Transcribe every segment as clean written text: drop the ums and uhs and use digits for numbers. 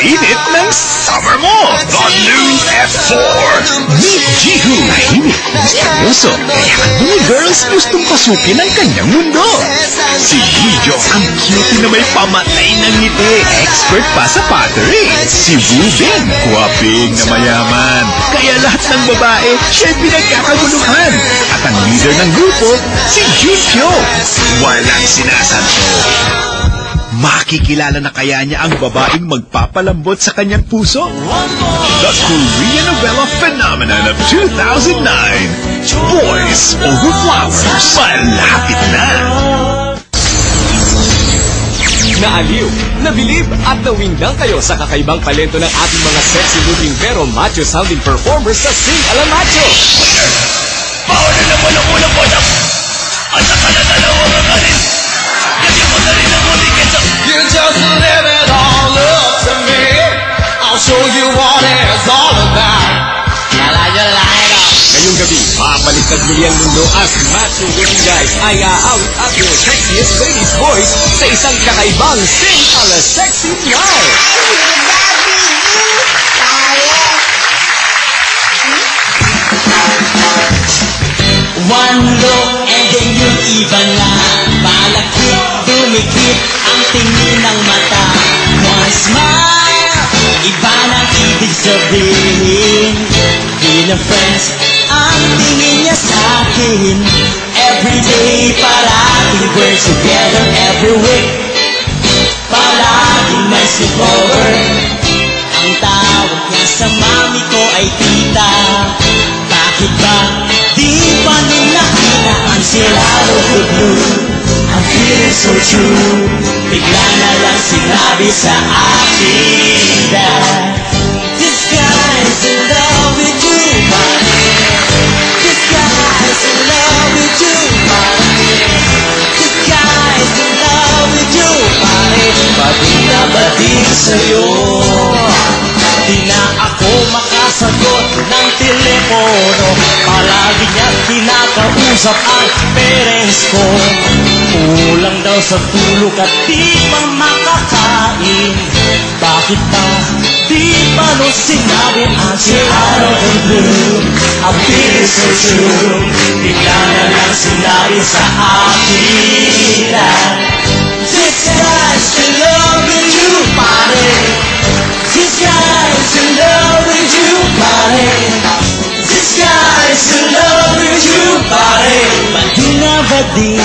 init ng summer mo. The new F4. Meet Jihu. Tahimik, misteryoso, kaya ang mga girls gustong pasukin ang kanyang mundo. Si Hijong, ang cute na may pamatay ng ngiti. Expert pa sa pottery. Si Wubin, guwaping na mayaman. Kaya lahat ng babae, siya'y pinagkakaguluhan. At ang leader ng grupo, si Junkyo. Walang sinasanto. Makikilala na kaya niya ang babaeng magpapalambot sa kanyang puso? The Korean novella phenomenon of 2009. Boys Over Flowers. Malapit na! Naaliw, nabilib at nawindang kayo sa kakaibang talento ng ating mga sexy-looking pero macho-sounding performers sa Sing Alamacho. Paano na mo lang muna po na? At saka na dalawang akarin. Kasi mo na rin ang ulikin sa... You just leave it all up to me. I'll show you what it's all about. Ngayong gabi, papalitan niyo ang mundo as macho-looking guys ay aawit at your sexiest ladies voice sa isang kakaibang Sing Ala Sexy Night. One look and then yung iba na palakit, dumikit ang tingin ng mata. One smile, iba nang ibig sabihin. Being a friends, ang tingin niya sa akin. Everyday, parating we're together every week. Palaging may sleepover. Ang tawag niya sa mami ko ay tita. Bakit ba? Di pa nung nakinaan sila with you. I'm feeling so true. Bigla na lang sinabi sa akin that this guy's in love with you, buddy. This guy's in love with you, buddy. This guy's in love with you, buddy. Badi na badi sa'yo. Di na ako makasagot ng telepono. Palagi niya kinakausap ang parents ko. Kulang daw sa tulog at di pa makakain. Bakit pa di pa nung sinabi ang si out of the blue? I'm feeling so true. Bigla na lang sinabi sa akin that this guy's in love with you, buddy. This guy's in love with you, buddy. This guy's in love with you, buddy. Badi na badi,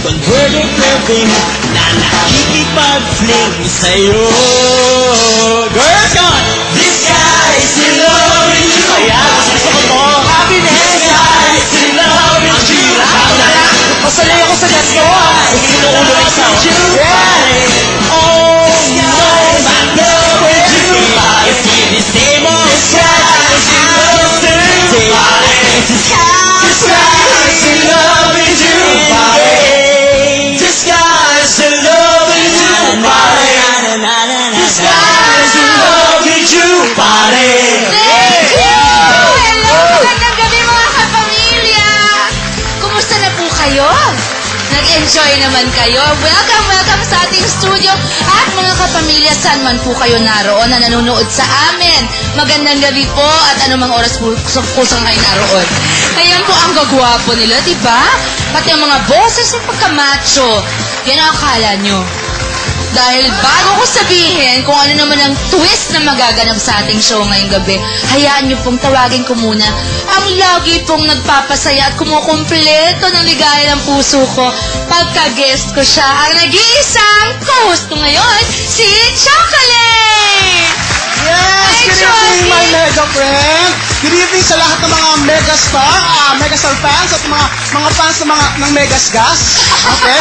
converted loving, na nakikipag-fling sa'yo. Girls, come on! This guy's in love with you. Ayan, gusto ko to. Happiness! This guy's in love with you. Masalay ako sa dance ko. Hindi mo ulo ng sound. Yeah! Oh, no, my love with you. It's the same old guy's in love with you. This guy's in love with you, buddy. This guy's in love with you, buddy. This guy's in love with you, buddy. Thank you! Hello! Magandang gabi mga kapamilya! Kumusta na po kayo? Nag-enjoy naman kayo? Welcome, welcome sa ating studio. At mga kapamilya, saan man po kayo naroon na nanonood sa amin. Magandang gabi po at anumang oras po saan kayo naroon. Ngayon po ang gagwapo nila, diba? Pati ang mga boses ng pagkamacho. Yan ang akala nyo. Dahil bago ko sabihin kung ano naman ang twist na magaganap sa ating show ngayong gabi, hayaan nyo pong tawagin ko muna ang lagi pong nagpapasaya at kumukumpleto ng ligaya ng puso ko pagka-guest ko siya, ang nag-iisang co-host ko ngayon, si Chocolate! Yes! Hi, Good evening, my mega friend! Good evening sa lahat ng mga megastar fans at mga fans ng Megasgas. Okay?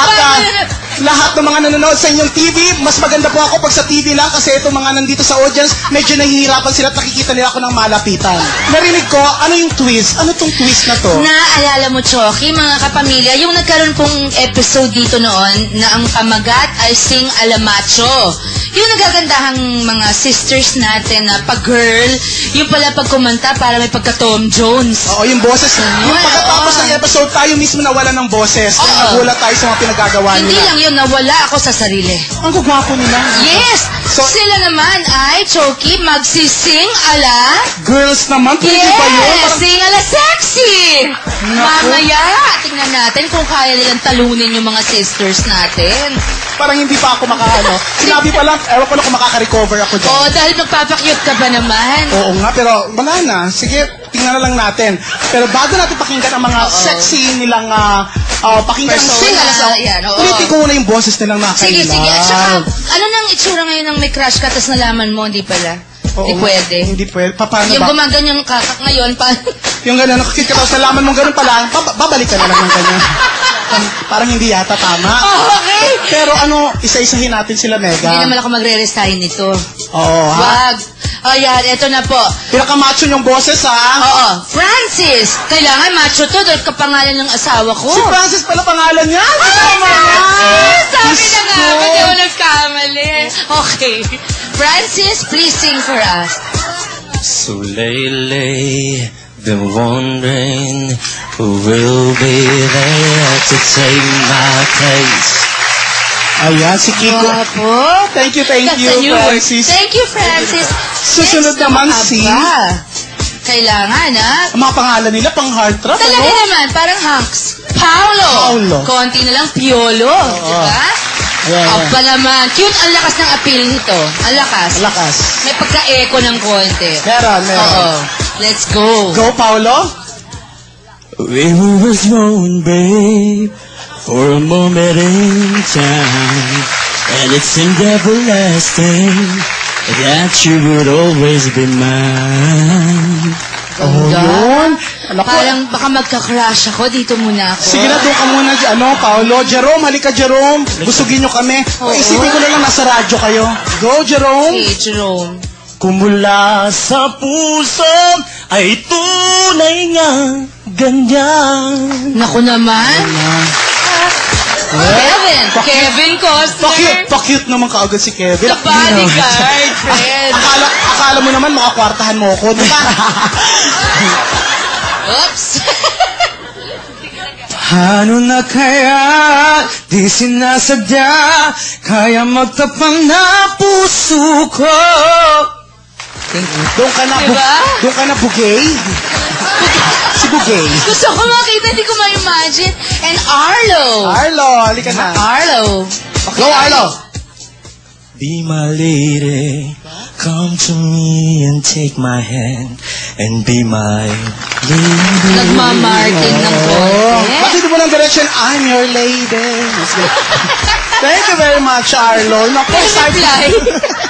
At lahat ng mga nanonood sa inyong TV, mas maganda po ako pag sa TV lang kasi itong mga nandito sa audience, medyo nahihirapan sila at nakikita nila ako ng malapitan. Narinig ko, ano yung twist? Ano tong twist na to? Naalala mo, Choki, mga kapamilya, yung nagkaroon pong episode dito noon na ang pamagat ay Sing Alamacho. Yung nagagandahang mga sisters natin na pag-girl, yung pala pag kumanta para may pagka-Tom Jones. Oo, yung boses. Yung pagkatapos ng episode, tayo mismo nawala ng boses. Nagulat tayo sa mga pinagagawa nila. Hindi lang yun, nawala ako sa sarili. Ang gugwapo nila. Yes! So, sila naman naman ay, Choki, magsising ala... Girls naman, pwede ba yun? Yes, sing ala sexy! Mamaya, tingnan natin kung kaya nilang talunin yung mga sisters natin. Parang hindi pa ako Sinabi pa lang, ewan ko lang kung makaka-recover ako dyan. Oo, dahil magpapakyut ka ba naman? Oo nga, pero wala na. Sige, tingnan na lang natin. Pero bago natin pakinggan ang mga sexy nilang pakinggan ang Persona, sing, yan, oo. ulitin ko muna yung boses nilang nakakailan. Sige. At saka, ano nang itsura ngayon ng may crush ka, tapos nalaman mo, hindi pala? Hindi pwede. Hindi pwede. Paano Yung ba? gumaganyang kakak ngayon, Yung gano'n, nakakit ka tapos nalaman mong gano'n pala, babalik ka na lang ng ganyan. Parang hindi yata tama. Okay. Pero isa-isahin natin sila, Mega. Hindi naman ako magre-resign nito. Oo, ha? Wag. Ayan, eto na po. Pinaka-macho yung boses, ha? Oo. Francis! Kailangan macho to dahil kapangalan ng asawa ko. Si Francis pala pangalan niya? Sabi na nga, ba't ako nagkamali? Okay. Francis, please sing for us. So lately, been wondering who will be there to take my place. Ayan, si Kiko. Guwapo. Thank you, That's a new word. Francis. Thank you, Francis. Susunod Next naman si... Kailangan, ha? Ang mga pangalan nila, pang heartthrob, Talaga naman, parang Hanks. Paolo. Konti na lang, Piolo. Diba? Aba naman. Cute, ang lakas ng appeal nito. Ang lakas. Lakas. May pagka-echo ng konti. Meron. Oo. Let's go. Go, Paolo. We were young, babe, for a moment in time, and it seemed everlasting that you would always be mine. Yun. Parang baka magka-crush ako. Dito muna ako. Sige na, doon ka muna, Paolo. Jerome, halika, Jerome. Busugin nyo kami. Isipin ko na lang, nasa radyo kayo. Go, Jerome. Okay, Jerome. Kumula sa puso ay tunay nga ganyan. Naku naman. Kevin Costner. Pakute naman kaagad si Kevin. The bodyguard, friend. Akala mo naman makakwartahan mo ako, di ba? Oops. Paano na kaya di sinasadya kaya magtapang na puso ko? Doon ka na, Diba? doon ka na bugay. Si Bugay. Gusto ko makita, hindi ko ma-imagine. And Arlo. Halika na. Arlo. Go, Arlo. Be my lady, come to me and take my hand and be my lady. Nagmamartin ng konti. Bakit mo ng direction? I'm your lady. Thank you very much, Arlo. Naku, May reply.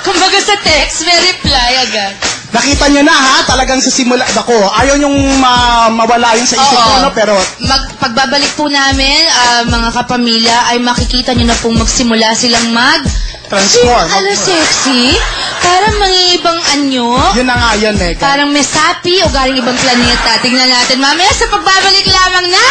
Kumbaga sa text, may reply agad. nakita nyo na, ha? Talagang sa simula. Ako, ayaw nyong mawala yun sa isip ko, no? Pero, Pagbabalik po namin, mga kapamilya, ay makikita nyo na pong magsimula silang transform. Ano, sexy? Parang mangibang anyo. Yun na nga yun, Mega. Parang may sapi o galing ibang planeta. Tingnan natin mamaya sa pagbabalik lamang na...